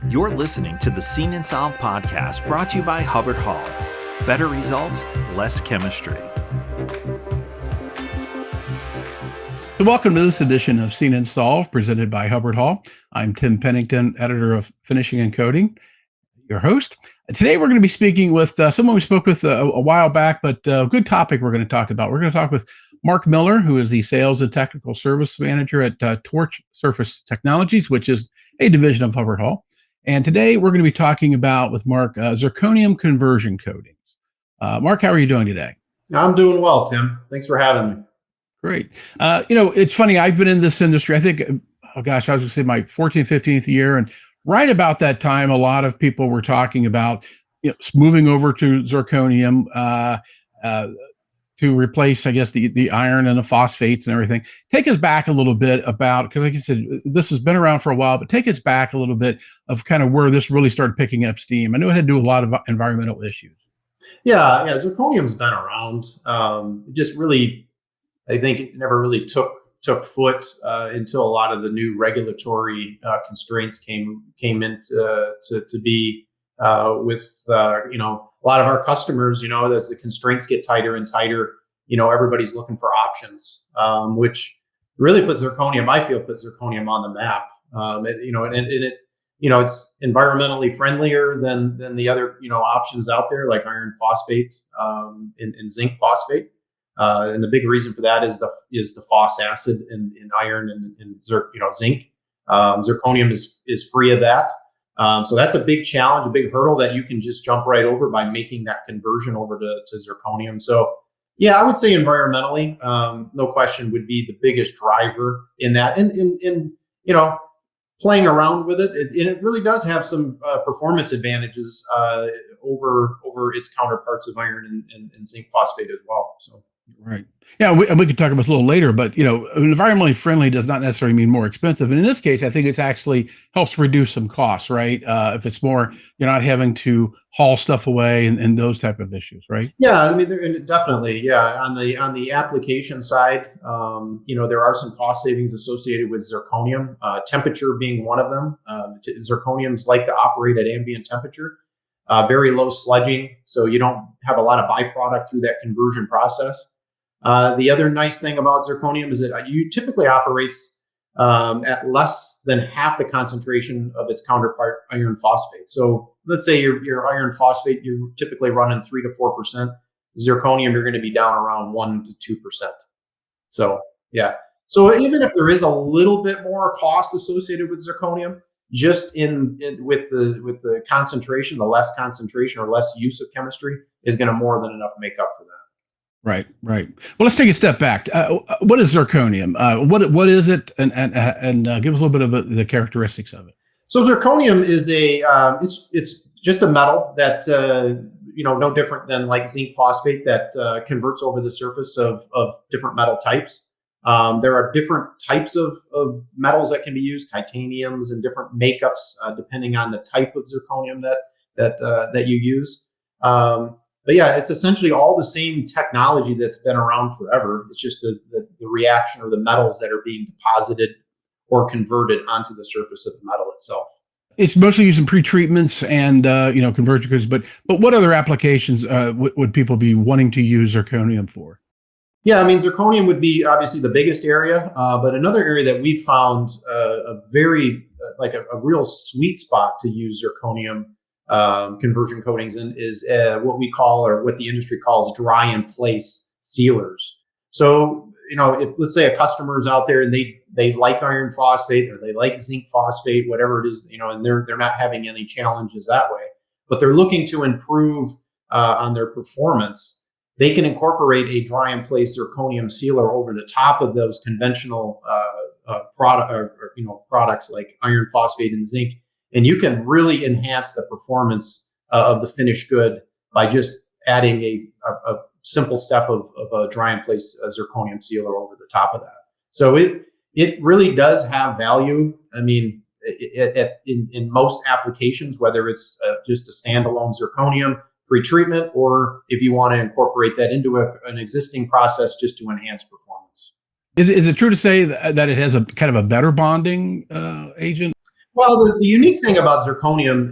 You're listening to the Seen and Solved podcast brought to you by Hubbard Hall. Better results, less chemistry. So welcome to this edition of Seen and Solved, presented by Hubbard Hall. I'm Tim Pennington, editor of Finishing and Coating, your host. Today we're going to be speaking with someone we spoke with a while back, but a good topic we're going to talk about. We're going to talk with Mark Miller, who is the Sales and Technical Service Manager at Torch Surface Technologies, which is a division of Hubbard Hall. And today we're going to be talking about, with Mark, zirconium conversion coatings. Mark, how are you doing today? I'm doing well, Tim. Thanks for having me. Great. It's funny. I've been in this industry, I think, I was going to say my 14th, 15th year. And right about that time, a lot of people were talking about moving over to zirconium to replace, I guess, the iron and the phosphates and everything. Take us back a little bit about, because like I said, this has been around for a while, but take us back a little bit of kind of where this really started picking up steam. I know it had to do with a lot of environmental issues. Yeah, zirconium's been around. Just really, I think it never really took foot until a lot of the new regulatory constraints came into to be with a lot of our customers. As the constraints get tighter and tighter, everybody's looking for options, which really puts zirconium on the map. It's environmentally friendlier than the other options out there, like iron phosphate and zinc phosphate. And the big reason for that is the phos acid in iron and zinc. Zirconium is free of that. So that's a big challenge, a big hurdle that you can just jump right over by making that conversion over to zirconium. So yeah, I would say environmentally, no question, would be the biggest driver in that. And playing around with it, it really does have some performance advantages over its counterparts of iron and zinc phosphate as well. So. Right. Yeah, we could talk about this a little later, but environmentally friendly does not necessarily mean more expensive. And in this case, I think it's actually helps reduce some costs, right? If it's more, you're not having to haul stuff away and those type of issues, right? Yeah, I mean, definitely. Yeah, on the application side, there are some cost savings associated with zirconium. Temperature being one of them. Zirconiums like to operate at ambient temperature. Very low sludging, so you don't have a lot of byproduct through that conversion process. The other nice thing about zirconium is that you typically operates at less than half the concentration of its counterpart, iron phosphate. So let's say your iron phosphate, you're typically running 3 to 4%. Zirconium, you're going to be down around 1 to 2%. So yeah. So even if there is a little bit more cost associated with zirconium, just with the concentration, the less concentration or less use of chemistry is going to more than enough make up for that. Right. Well, let's take a step back. What is zirconium? What is it? And give us a little bit of the characteristics of it. So zirconium is it's just a metal that no different than like zinc phosphate that converts over the surface of different metal types. There are different types of metals that can be used, titaniums and different makeups depending on the type of zirconium that you use. But yeah, it's essentially all the same technology that's been around forever. It's just the reaction or the metals that are being deposited or converted onto the surface of the metal itself. It's mostly used in pretreatments and conversion goods. But what other applications would people be wanting to use zirconium for? Yeah, I mean, zirconium would be obviously the biggest area, but another area that we've found a very a real sweet spot to use zirconium conversion coatings in is what we call, or what the industry calls, dry in place sealers. So, if let's say a customer is out there and they like iron phosphate or they like zinc phosphate, whatever it is, and they're not having any challenges that way, but they're looking to improve on their performance, they can incorporate a dry in place zirconium sealer over the top of those conventional products like iron phosphate and zinc. And you can really enhance the performance of the finished good by just adding a simple step of a dry in place zirconium sealer over the top of that. So it really does have value. I mean, in most applications, whether it's just a standalone zirconium pretreatment, or if you want to incorporate that into an existing process just to enhance performance. Is it true to say that it has a kind of a better bonding agent? Well, the unique thing about zirconium,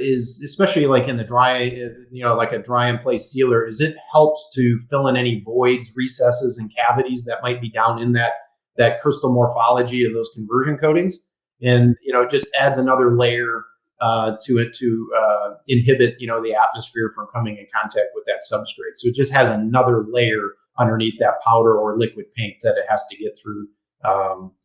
is especially like in the dry, like a dry in place sealer, is it helps to fill in any voids, recesses, and cavities that might be down in that crystal morphology of those conversion coatings, and it just adds another layer to it to inhibit the atmosphere from coming in contact with that substrate. So it just has another layer underneath that powder or liquid paint that it has to get through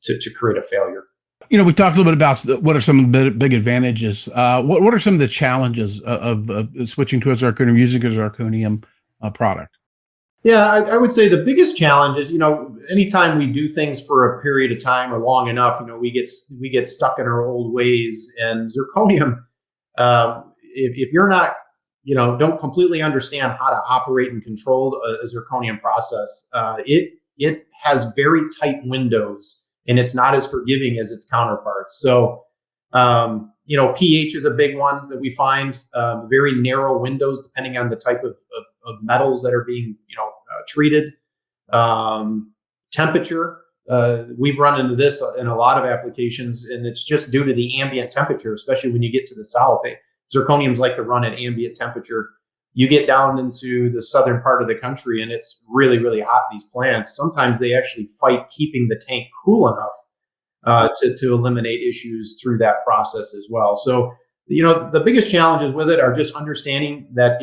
to create a failure. We talked a little bit about what are some of the big advantages. What are some of the challenges of switching to a zirconium, using a zirconium product? Yeah, I would say the biggest challenge is, anytime we do things for a period of time or long enough, we get stuck in our old ways. And zirconium, if you're not, don't completely understand how to operate and control a zirconium process, it has very tight windows, and it's not as forgiving as its counterparts. So, pH is a big one that we find, very narrow windows depending on the type of metals that are being, treated. Temperature, we've run into this in a lot of applications, and it's just due to the ambient temperature, especially when you get to the south. Zirconiums like to run at ambient temperature. You get down into the southern part of the country, and it's really, really hot in these plants. Sometimes they actually fight keeping the tank cool enough to eliminate issues through that process as well. So, the biggest challenges with it are just understanding that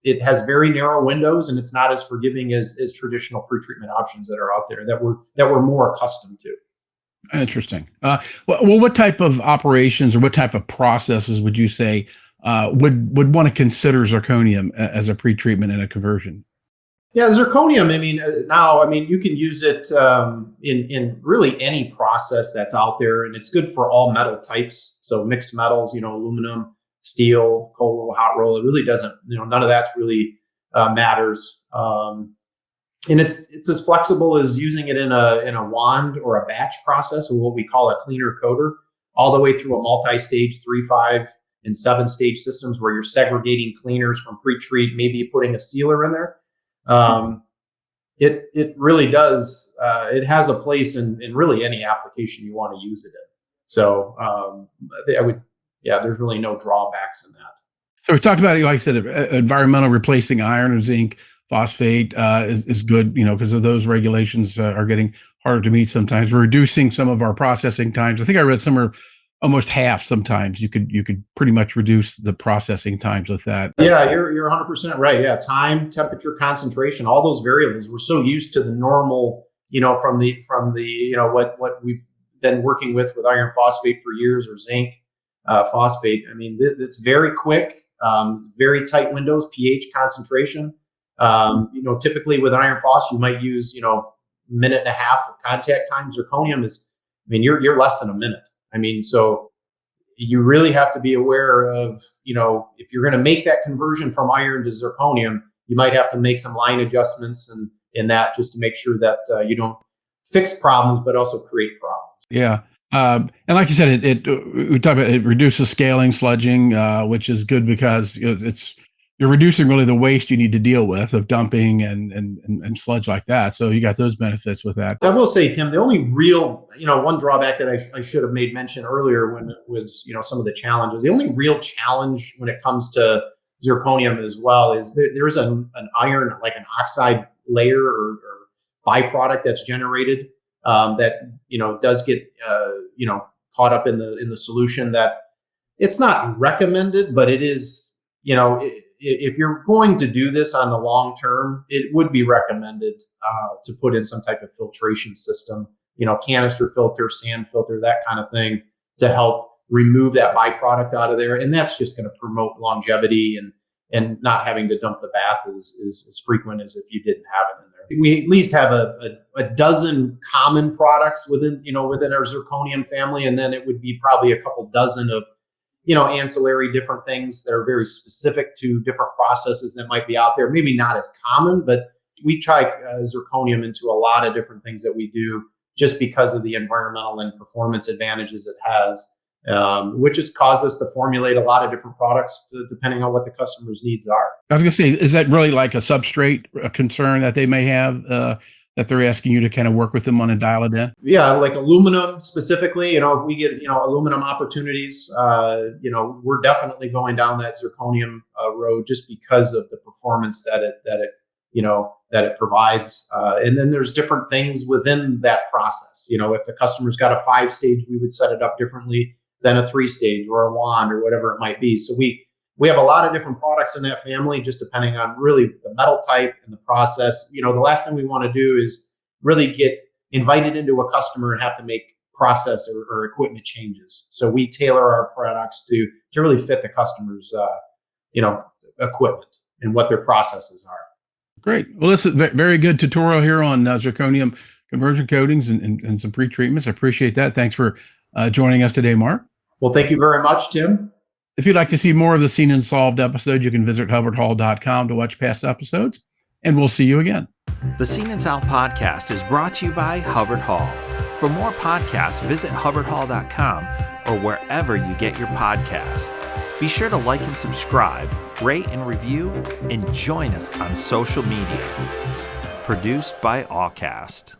it has very narrow windows, and it's not as forgiving as traditional pretreatment options that are out there that we're more accustomed to. Interesting. Well, what type of operations or what type of processes would you say would want to consider zirconium as a pretreatment and a conversion? Yeah, zirconium. Now you can use it in really any process that's out there, and it's good for all metal types. So mixed metals, aluminum, steel, cold roll, hot roll. It really doesn't. None of that's really matters. And it's as flexible as using it in a wand or a batch process, or what we call a cleaner coater, all the way through a multi-stage 3, 5, and 7-stage systems where you're segregating cleaners from pre-treat, maybe putting a sealer in there. It really does. It has a place in really any application you want to use it in. So there's really no drawbacks in that. So we talked about, like I said, environmental replacing iron and zinc. Phosphate is good, because of those regulations are getting harder to meet sometimes. We're reducing some of our processing times. I think I read somewhere almost half. Sometimes you could pretty much reduce the processing times with that. Yeah, you're 100% right. Yeah, time, temperature, concentration, all those variables. We're so used to the normal, from the what we've been working with iron phosphate for years, or zinc phosphate. It's very quick, very tight windows, pH, concentration. Typically with iron phos, you might use, minute and a half of contact time. Zirconium is, you're less than a minute. So you really have to be aware of, if you're going to make that conversion from iron to zirconium, you might have to make some line adjustments and in that, just to make sure that you don't fix problems, but also create problems. Yeah. And like you said, we talked about it reduces scaling, sludging, which is good because you're reducing really the waste you need to deal with of dumping and sludge like that. So you got those benefits with that. I will say, Tim, the only real, one drawback that I should have made mention earlier when it was, some of the challenges, the only real challenge when it comes to zirconium as well is there's an iron, like an oxide layer or byproduct that's generated that, does get, caught up in the solution. That it's not recommended, but it is, if you're going to do this on the long term, it would be recommended to put in some type of filtration system, canister filter, sand filter, that kind of thing, to help remove that byproduct out of there. And that's just going to promote longevity and not having to dump the bath as frequent as if you didn't have it in there. We at least have a dozen common products within our zirconium family, and then it would be probably a couple dozen of ancillary different things that are very specific to different processes that might be out there. Maybe not as common, but we try zirconium into a lot of different things that we do just because of the environmental and performance advantages it has, which has caused us to formulate a lot of different products depending on what the customer's needs are. I was going to say, is that really like a substrate concern that they may have that they're asking you to kind of work with them on and dial it in? Yeah, like aluminum specifically, if we get, aluminum opportunities, we're definitely going down that zirconium road just because of the performance that it provides. And then there's different things within that process. If the customer's got a 5-stage, we would set it up differently than a 3-stage or a wand or whatever it might be. So we have a lot of different products in that family, just depending on really the metal type and the process. The last thing we want to do is really get invited into a customer and have to make process or equipment changes. So we tailor our products to really fit the customer's, equipment and what their processes are. Great. Well, this is very good tutorial here on zirconium conversion coatings and some pre-treatments. I appreciate that. Thanks for joining us today, Mark. Well, thank you very much, Tim. If you'd like to see more of the Seen and Solved episode, you can visit hubbardhall.com to watch past episodes, and we'll see you again. The Seen and Solved podcast is brought to you by Hubbard Hall. For more podcasts, visit hubbardhall.com or wherever you get your podcasts. Be sure to like and subscribe, rate and review, and join us on social media. Produced by Allcast.